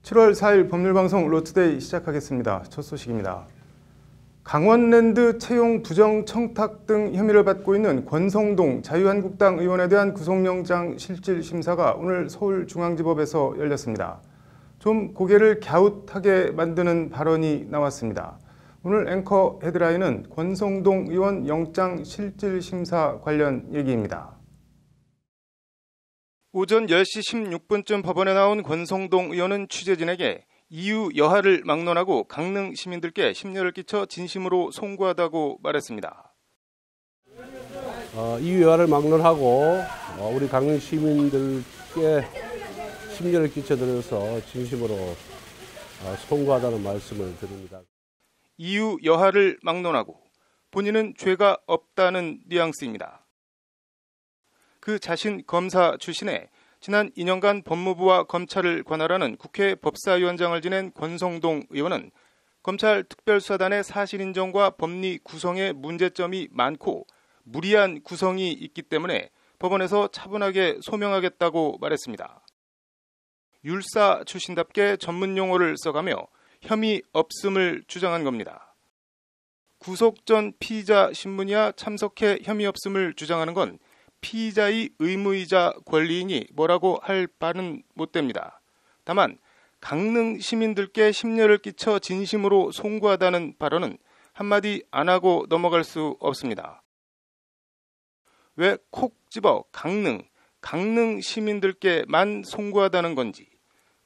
7월 4일 법률방송 로투데이 시작하겠습니다. 첫 소식입니다. 강원랜드 채용 부정 청탁 등 혐의를 받고 있는 권성동 자유한국당 의원에 대한 구속영장 실질 심사가 오늘 서울중앙지법에서 열렸습니다. 좀 고개를 갸웃하게 만드는 발언이 나왔습니다. 오늘 앵커 헤드라인은 권성동 의원 영장 실질 심사 관련 얘기입니다. 오전 10시 16분쯤 법원에 나온 권성동 의원은 취재진에게 이유 여하를 막론하고 강릉 시민들께 심려를 끼쳐 진심으로 송구하다고 말했습니다. 이유 여하를 막론하고 우리 강릉 시민들께 심려를 끼쳐드려서 진심으로 송구하다는 말씀을 드립니다. 이유 여하를 막론하고 본인은 죄가 없다는 뉘앙스입니다. 그 자신 검사 출신에 지난 2년간 법무부와 검찰을 관할하는 국회 법사위원장을 지낸 권성동 의원은 검찰 특별수사단의 사실인정과 법리 구성에 문제점이 많고 무리한 구성이 있기 때문에 법원에서 차분하게 소명하겠다고 말했습니다. 율사 출신답게 전문 용어를 써가며 혐의 없음을 주장한 겁니다. 구속 전 피의자 신문이야 참석해 혐의 없음을 주장하는 건 피의자의 의무이자 권리이니 뭐라고 할 바는 못 됩니다. 다만 강릉 시민들께 심려를 끼쳐 진심으로 송구하다는 발언은 한마디 안 하고 넘어갈 수 없습니다. 왜 콕 집어 강릉 시민들께만 송구하다는 건지,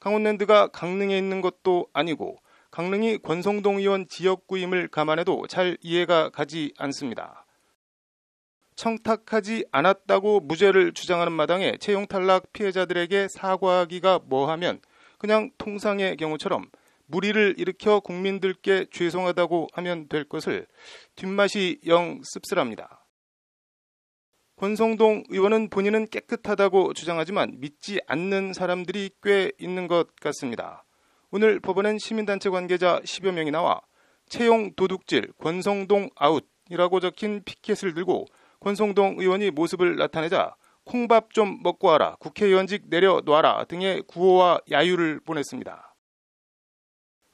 강원랜드가 강릉에 있는 것도 아니고 강릉이 권성동 의원 지역구임을 감안해도 잘 이해가 가지 않습니다. 청탁하지 않았다고 무죄를 주장하는 마당에 채용 탈락 피해자들에게 사과하기가 뭐하면 그냥 통상의 경우처럼 무리를 일으켜 국민들께 죄송하다고 하면 될 것을 뒷맛이 영 씁쓸합니다. 권성동 의원은 본인은 깨끗하다고 주장하지만 믿지 않는 사람들이 꽤 있는 것 같습니다. 오늘 법원엔 시민단체 관계자 10여 명이 나와 채용 도둑질 권성동 아웃이라고 적힌 피켓을 들고 권성동 의원이 모습을 나타내자 콩밥 좀 먹고 와라, 국회의원직 내려놔라 등의 구호와 야유를 보냈습니다.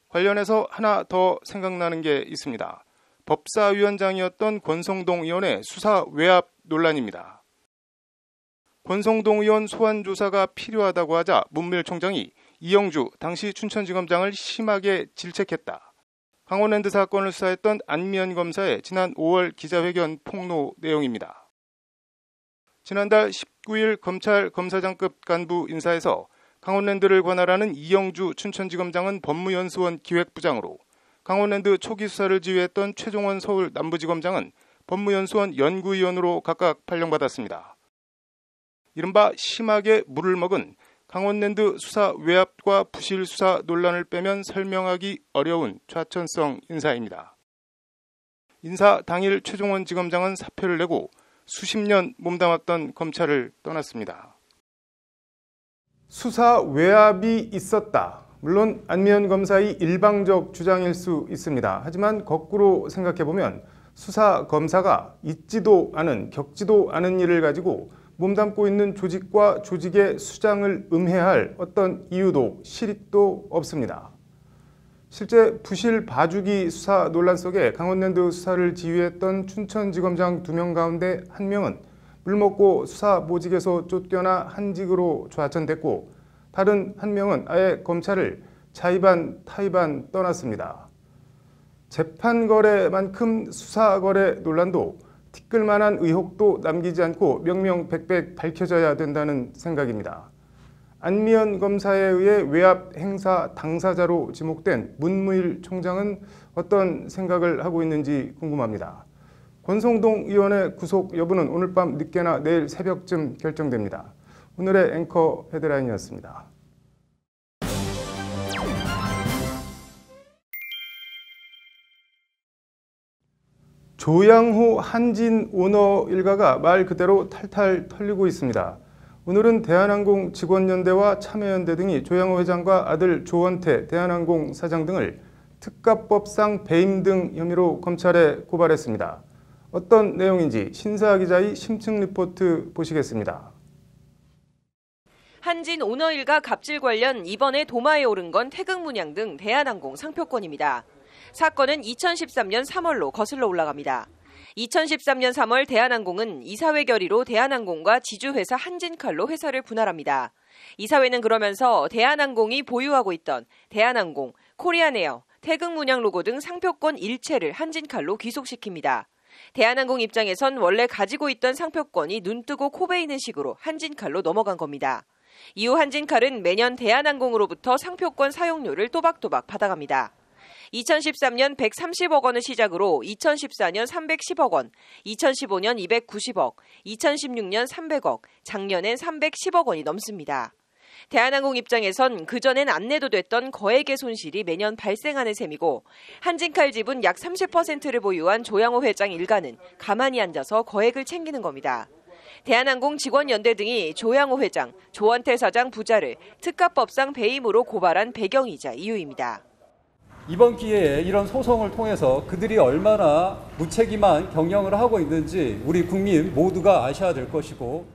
관련해서 하나 더 생각나는 게 있습니다. 법사위원장이었던 권성동 의원의 수사 외압 논란입니다. 권성동 의원 소환 조사가 필요하다고 하자 문무일총장이 이영주 당시 춘천지검장을 심하게 질책했다. 강원랜드 사건을 수사했던 안미연 검사의 지난 5월 기자회견 폭로 내용입니다. 지난달 19일 검찰 검사장급 간부 인사에서 강원랜드를 관할하는 이영주 춘천지검장은 법무연수원 기획부장으로, 강원랜드 초기 수사를 지휘했던 최종원 서울 남부지검장은 법무연수원 연구위원으로 각각 발령받았습니다. 이른바 심하게 물을 먹은 강원랜드 수사 외압과 부실 수사 논란을 빼면 설명하기 어려운 좌천성 인사입니다. 인사 당일 최종원 지검장은 사표를 내고 수십 년 몸담았던 검찰을 떠났습니다. 수사 외압이 있었다. 물론 안미연 검사의 일방적 주장일 수 있습니다. 하지만 거꾸로 생각해보면 수사 검사가 있지도 않은, 겪지도 않은 일을 가지고 몸담고 있는 조직과 조직의 수장을 음해할 어떤 이유도 실익도 없습니다. 실제 부실 봐주기 수사 논란 속에 강원랜드 수사를 지휘했던 춘천지검장 2명 가운데 1명은 물먹고 수사 모직에서 쫓겨나 한직으로 좌천됐고, 다른 1명은 아예 검찰을 자의반 타의반 떠났습니다. 재판거래만큼 수사거래 논란도 티끌만한 의혹도 남기지 않고 명명백백 밝혀져야 된다는 생각입니다. 안미연 검사에 의해 외압 행사 당사자로 지목된 문무일 총장은 어떤 생각을 하고 있는지 궁금합니다. 권성동 의원의 구속 여부는 오늘 밤 늦게나 내일 새벽쯤 결정됩니다. 오늘의 앵커 헤드라인이었습니다. 조양호 한진 오너 일가가 말 그대로 탈탈 털리고 있습니다. 오늘은 대한항공 직원연대와 참여연대 등이 조양호 회장과 아들 조원태 대한항공 사장 등을 특가법상 배임 등 혐의로 검찰에 고발했습니다. 어떤 내용인지 신사 기자의 심층 리포트 보시겠습니다. 한진 오너 일가 갑질 관련 이번에 도마에 오른 건 태극문양 등 대한항공 상표권입니다. 사건은 2013년 3월로 거슬러 올라갑니다. 2013년 3월 대한항공은 이사회 결의로 대한항공과 지주회사 한진칼로 회사를 분할합니다. 이사회는 그러면서 대한항공이 보유하고 있던 대한항공, 코리안에어, 태극문양 로고 등 상표권 일체를 한진칼로 귀속시킵니다. 대한항공 입장에선 원래 가지고 있던 상표권이 눈뜨고 코베이는 식으로 한진칼로 넘어간 겁니다. 이후 한진칼은 매년 대한항공으로부터 상표권 사용료를 또박또박 받아갑니다. 2013년 130억 원을 시작으로 2014년 310억 원, 2015년 290억, 2016년 300억, 작년엔 310억 원이 넘습니다. 대한항공 입장에선 그전엔 안 내도 됐던 거액의 손실이 매년 발생하는 셈이고 한진칼 지분 약 30%를 보유한 조양호 회장 일가는 가만히 앉아서 거액을 챙기는 겁니다. 대한항공 직원연대 등이 조양호 회장, 조원태 사장 부자를 특가법상 배임으로 고발한 배경이자 이유입니다. 이번 기회에 이런 소송을 통해서 그들이 얼마나 무책임한 경영을 하고 있는지 우리 국민 모두가 아셔야 될 것이고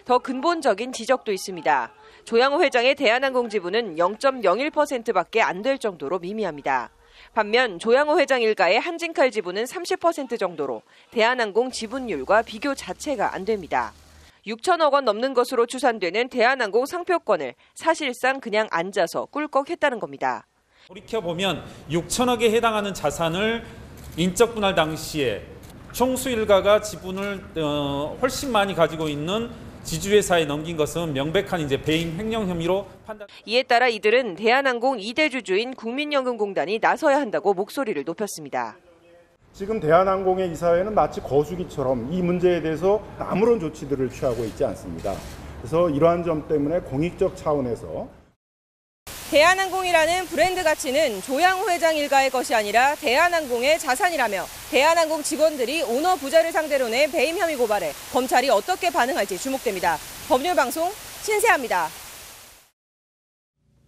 더 근본적인 지적도 있습니다. 조양호 회장의 대한항공 지분은 0.01%밖에 안 될 정도로 미미합니다. 반면 조양호 회장 일가의 한진칼 지분은 30% 정도로 대한항공 지분율과 비교 자체가 안 됩니다. 6천억 원 넘는 것으로 추산되는 대한항공 상표권을 사실상 그냥 앉아서 꿀꺽했다는 겁니다. 돌이켜보면 6천억에 해당하는 자산을 인적 분할 당시에 총수 일가가 지분을 훨씬 많이 가지고 있는 지주회사에 넘긴 것은 명백한 배임 횡령 혐의로 판단. 이에 따라 이들은 대한항공 2대 주주인 국민연금공단이 나서야 한다고 목소리를 높였습니다. 지금 대한항공의 이사회는 마치 거수기처럼 이 문제에 대해서 아무런 조치들을 취하고 있지 않습니다. 그래서 이러한 점 때문에 공익적 차원에서 대한항공이라는 브랜드 가치는 조양호 회장 일가의 것이 아니라 대한항공의 자산이라며 대한항공 직원들이 오너 부자를 상대로 낸 배임 혐의 고발에 검찰이 어떻게 반응할지 주목됩니다. 법률방송 신세아입니다.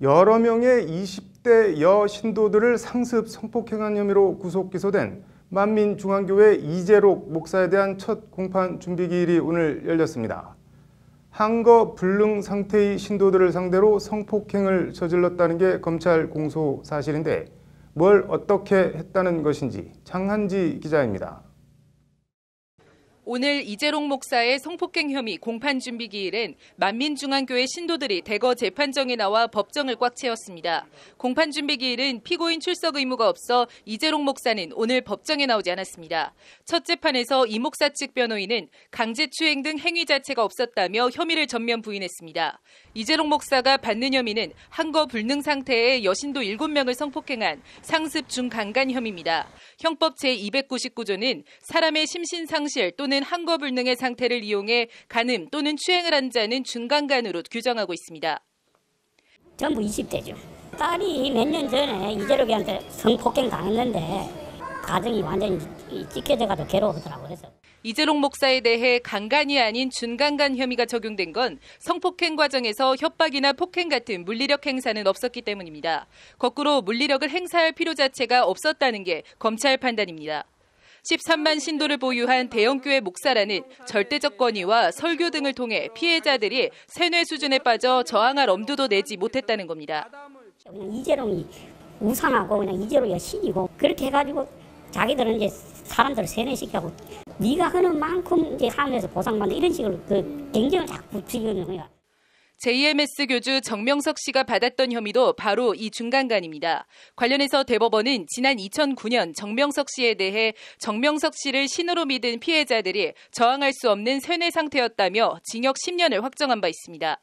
여러 명의 20대 여 신도들을 상습 성폭행한 혐의로 구속 기소된 만민중앙교회 이재록 목사에 대한 첫 공판 준비기일이 오늘 열렸습니다. 한거 불능 상태의 신도들을 상대로 성폭행을 저질렀다는 게 검찰 공소 사실인데 뭘 어떻게 했다는 것인지 장한지 기자입니다. 오늘 이재록 목사의 성폭행 혐의 공판 준비 기일엔 만민중앙교회 신도들이 대거 재판정에 나와 법정을 꽉 채웠습니다. 공판 준비 기일은 피고인 출석 의무가 없어 이재록 목사는 오늘 법정에 나오지 않았습니다. 첫 재판에서 이 목사 측 변호인은 강제추행 등 행위 자체가 없었다며 혐의를 전면 부인했습니다. 이재록 목사가 받는 혐의는 한거 불능 상태의 여신도 7명을 성폭행한 상습 중강간 혐의입니다. 형법 제299조는 사람의 심신상실 또는 한거 불능의 상태를 이용해 간음 또는 추행을 한 자는 중강간으로 규정하고 있습니다. 전부 20대죠. 딸이 몇 년 전에 이재록이한테 성폭행 당했는데 가정이 완전히 찢겨져가지고 괴로워하더라고요. 그래서 이재록 목사에 대해 강간이 아닌 준강간 혐의가 적용된 건 성폭행 과정에서 협박이나 폭행 같은 물리력 행사는 없었기 때문입니다. 거꾸로 물리력을 행사할 필요 자체가 없었다는 게 검찰 판단입니다. 13만 신도를 보유한 대형교회 목사라는 절대적 권위와 설교 등을 통해 피해자들이 세뇌 수준에 빠져 저항할 엄두도 내지 못했다는 겁니다. 그냥 이재록이 우상하고 그냥 이재록이 신이고 그렇게 해가지고 자기들은 이제 사람들을 세뇌시키고 네가 하는 만큼 이제 하면서 보상받는 이런 식으로 그 경쟁을 자꾸 붙이는 거야. JMS 교주 정명석 씨가 받았던 혐의도 바로 이 중강간입니다. 관련해서 대법원은 지난 2009년 정명석 씨에 대해 정명석 씨를 신으로 믿은 피해자들이 저항할 수 없는 세뇌 상태였다며 징역 10년을 확정한 바 있습니다.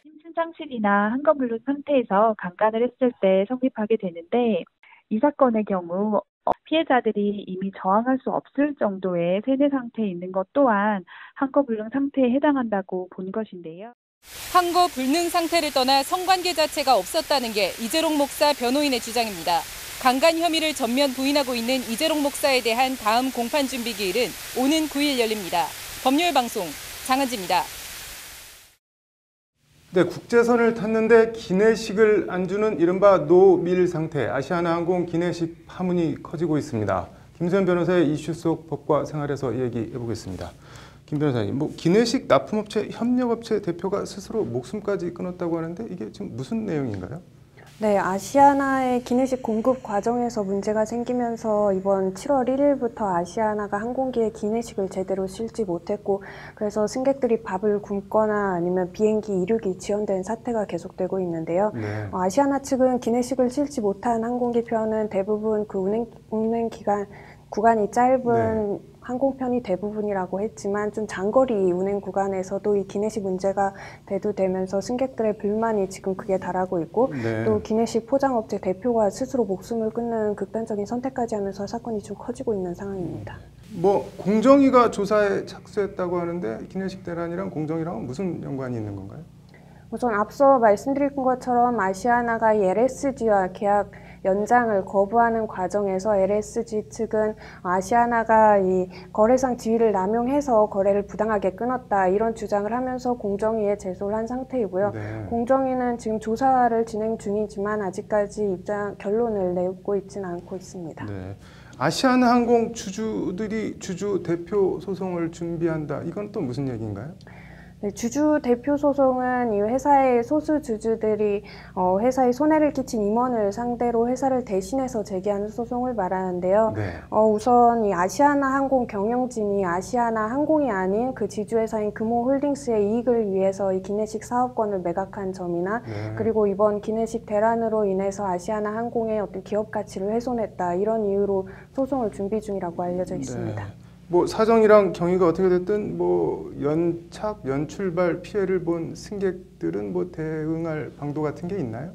심신상실이나 한거불능 상태에서 강간을 했을 때 성립하게 되는데 이 사건의 경우 피해자들이 이미 저항할 수 없을 정도의 세뇌 상태에 있는 것 또한 한거불능 상태에 해당한다고 본 것인데요. 한거 불능 상태를 떠나 성관계 자체가 없었다는 게 이재록 목사 변호인의 주장입니다. 강간 혐의를 전면 부인하고 있는 이재록 목사에 대한 다음 공판 준비 기일은 오는 9일 열립니다. 법률방송 장한지입니다. 네, 국제선을 탔는데 기내식을 안 주는 이른바 노밀 상태, 아시아나항공 기내식 파문이 커지고 있습니다. 김수현 변호사의 이슈 속 법과 생활에서 얘기해 보겠습니다. 김 변호사님, 기내식 납품업체 협력업체 대표가 스스로 목숨까지 끊었다고 하는데 이게 지금 무슨 내용인가요? 네, 아시아나의 기내식 공급 과정에서 문제가 생기면서 이번 7월 1일부터 아시아나가 항공기에 기내식을 제대로 실지 못했고 그래서 승객들이 밥을 굶거나 아니면 비행기 이륙이 지연된 사태가 계속되고 있는데요. 네. 아시아나 측은 기내식을 실지 못한 항공기 편은 대부분 그 운행 구간이 짧은 항공편이 대부분이라고 했지만 좀 장거리 운행 구간에서도 이 기내식 문제가 대두되면서 승객들의 불만이 지금 극에 달하고 있고 또 기내식 포장업체 대표가 스스로 목숨을 끊는 극단적인 선택까지 하면서 사건이 좀 커지고 있는 상황입니다. 공정위가 조사에 착수했다고 하는데 기내식 대란이랑 공정위랑은 무슨 연관이 있는 건가요? 우선 앞서 말씀드린 것처럼 아시아나가 LSG와 계약 연장을 거부하는 과정에서 LSG 측은 아시아나가 이 거래상 지위를 남용해서 거래를 부당하게 끊었다 이런 주장을 하면서 공정위에 제소를 한 상태이고요. 공정위는 지금 조사를 진행 중이지만 아직까지 결론을 내고 있지는 않고 있습니다. 아시아나 항공 주주들이 주주 대표 소송을 준비한다. 이건 또 무슨 얘기인가요? 네, 주주 대표 소송은 이 회사의 소수 주주들이 회사에 손해를 끼친 임원을 상대로 회사를 대신해서 제기하는 소송을 말하는데요. 우선 이 아시아나 항공 경영진이 아시아나 항공이 아닌 그 지주회사인 금호홀딩스의 이익을 위해서 이 기내식 사업권을 매각한 점이나 그리고 이번 기내식 대란으로 인해서 아시아나 항공의 어떤 기업 가치를 훼손했다 이런 이유로 소송을 준비 중이라고 알려져 있습니다. 사정이랑 경위가 어떻게 됐든 연착, 연출발 피해를 본 승객들은 대응할 방도 같은 게 있나요?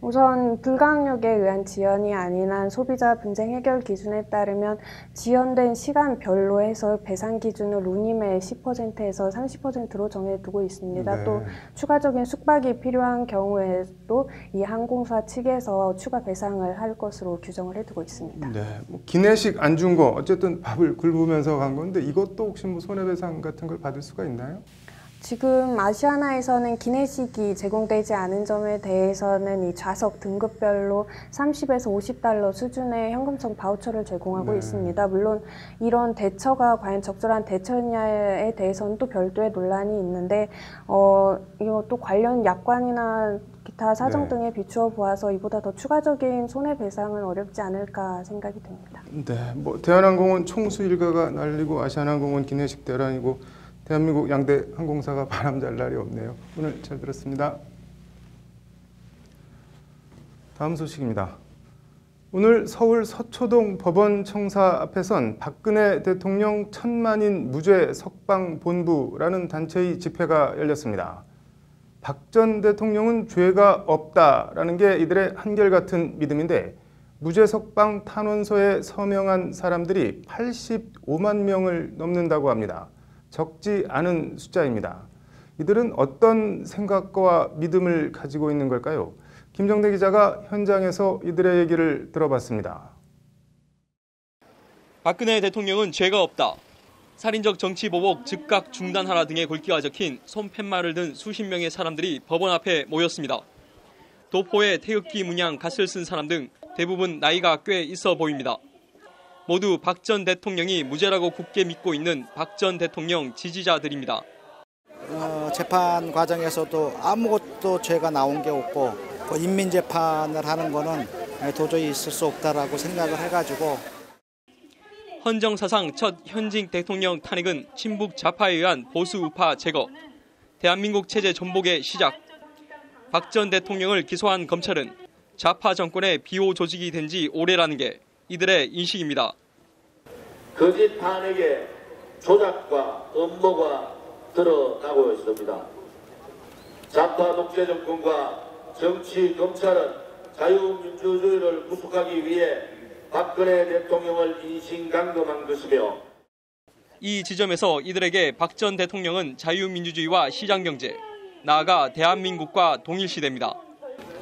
우선 불가항력에 의한 지연이 아닌 한 소비자 분쟁 해결 기준에 따르면 지연된 시간별로 해서 배상 기준을 운임의 10%에서 30%로 정해두고 있습니다. 또 추가적인 숙박이 필요한 경우에도 이 항공사 측에서 추가 배상을 할 것으로 규정을 해두고 있습니다. 기내식 안 준 거 어쨌든 밥을 굶으면서 간 건데 이것도 혹시 손해배상 같은 걸 받을 수가 있나요? 지금 아시아나에서는 기내식이 제공되지 않은 점에 대해서는 이 좌석 등급별로 30에서 50달러 수준의 현금성 바우처를 제공하고 있습니다. 물론 이런 대처가 과연 적절한 대처냐에 대해서는 또 별도의 논란이 있는데 이것도 관련 약관이나 기타 사정 등에 비추어 보아서 이보다 더 추가적인 손해배상은 어렵지 않을까 생각이 듭니다. 대한항공은 총수 일가가 날리고 아시아나항공은 기내식 대란이고 대한민국 양대 항공사가 바람 잘 날이 없네요. 오늘 잘 들었습니다. 다음 소식입니다. 오늘 서울 서초동 법원 청사 앞에선 박근혜 대통령 천만인 무죄 석방 본부라는 단체의 집회가 열렸습니다. 박 전 대통령은 죄가 없다라는 게 이들의 한결같은 믿음인데 무죄 석방 탄원서에 서명한 사람들이 85만 명을 넘는다고 합니다. 적지 않은 숫자입니다. 이들은 어떤 생각과 믿음을 가지고 있는 걸까요? 김정대 기자가 현장에서 이들의 얘기를 들어봤습니다. 박근혜 대통령은 죄가 없다. 살인적 정치보복 즉각 중단하라 등의 글귀가 적힌 손팻말을 든 수십 명의 사람들이 법원 앞에 모였습니다. 도포에 태극기 문양 갓을 쓴 사람 등 대부분 나이가 꽤 있어 보입니다. 모두 박 전 대통령이 무죄라고 굳게 믿고 있는 박 전 대통령 지지자들입니다. 재판 과정에서도 아무것도 죄가 나온 게 없고 인민재판을 하는 거는 도저히 있을 수 없다라고 생각을 해가지고 헌정사상 첫 현직 대통령 탄핵은 친북 좌파에 의한 보수 우파 제거, 대한민국 체제 전복의 시작. 박 전 대통령을 기소한 검찰은 좌파 정권의 비호 조직이 된 지 오래라는 게 이들의 인식입니다. 거짓 탄핵의 조작과 음모가 드러나고 있습니다. 좌파 독재 정권과 정치 검찰은 자유민주주의를 구속하기 위해 박근혜 대통령을 인신강금한 것이며 이 지점에서 이들에게 박 전 대통령은 자유민주주의와 시장경제, 나아가 대한민국과 동일시됩니다.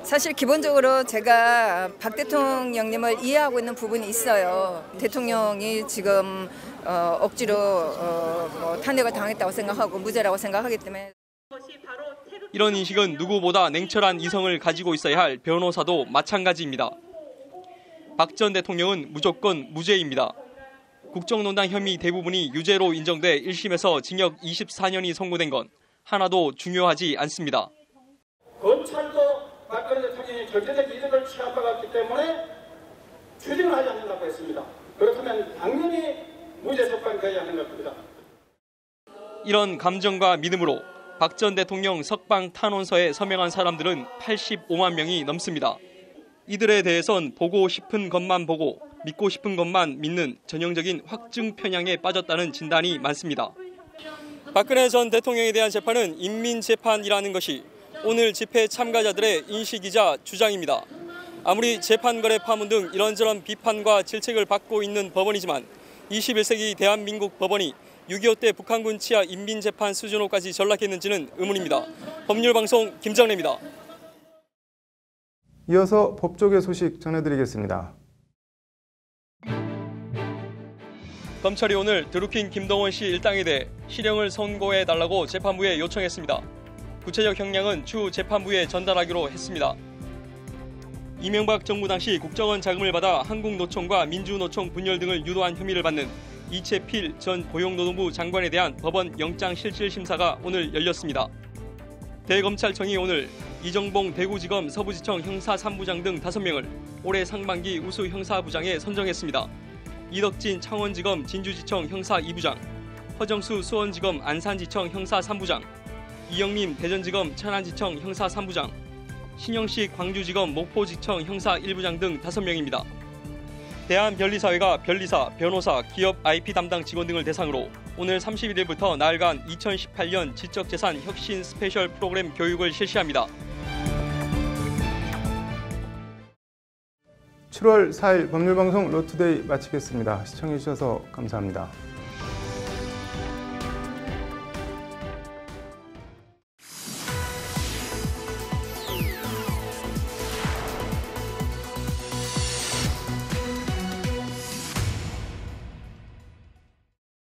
사실 기본적으로 제가 박 대통령님을 이해하고 있는 부분이 있어요. 대통령이 지금 억지로 탄핵을 당했다고 생각하고 무죄라고 생각하기 때문에. 이런 인식은 누구보다 냉철한 이성을 가지고 있어야 할 변호사도 마찬가지입니다. 박 전 대통령은 무조건 무죄입니다. 국정농단 혐의 대부분이 유죄로 인정돼 1심에서 징역 24년이 선고된 건 하나도 중요하지 않습니다. 검찰도 박근혜 대통령이 절대적 이득을 취한 바가 있기 때문에 추징을 하지 않는다고 했습니다. 그렇다면 당연히 무죄 석방되어야 하는 것입니다. 이런 감정과 믿음으로 박 전 대통령 석방 탄원서에 서명한 사람들은 85만 명이 넘습니다. 이들에 대해선 보고 싶은 것만 보고 믿고 싶은 것만 믿는 전형적인 확증 편향에 빠졌다는 진단이 많습니다. 박근혜 전 대통령에 대한 재판은 인민재판이라는 것이 오늘 집회 참가자들의 인식이자 주장입니다. 아무리 재판거래 파문 등 이런저런 비판과 질책을 받고 있는 법원이지만 21세기 대한민국 법원이 6.25 때 북한군 치하 인민재판 수준으로까지 전락했는지는 의문입니다. 법률방송 김정래입니다. 이어서 법조계 소식 전해드리겠습니다. 검찰이 오늘 드루킹 김동원 씨 일당에 대해 실형을 선고해달라고 재판부에 요청했습니다. 구체적 형량은 추후 재판부에 전달하기로 했습니다. 이명박 정부 당시 국정원 자금을 받아 한국노총과 민주노총 분열 등을 유도한 혐의를 받는 이채필 전 고용노동부 장관에 대한 법원 영장실질심사가 오늘 열렸습니다. 대검찰청이 오늘 이정봉 대구지검 서부지청 형사 3부장 등 5명을 올해 상반기 우수 형사부장에 선정했습니다. 이덕진 창원지검 진주지청 형사 2부장, 허정수 수원지검 안산지청 형사 3부장, 이영림 대전지검 천안지청 형사 3부장, 신영식 광주지검 목포지청 형사 1부장 등 5명입니다. 대한변리사회가 변리사, 변호사, 기업 IP 담당 직원 등을 대상으로 오늘 31일부터 나흘간 2018년 지적재산 혁신 스페셜 프로그램 교육을 실시합니다. 7월 4일 법률방송 로투데이 마치겠습니다. 시청해주셔서 감사합니다.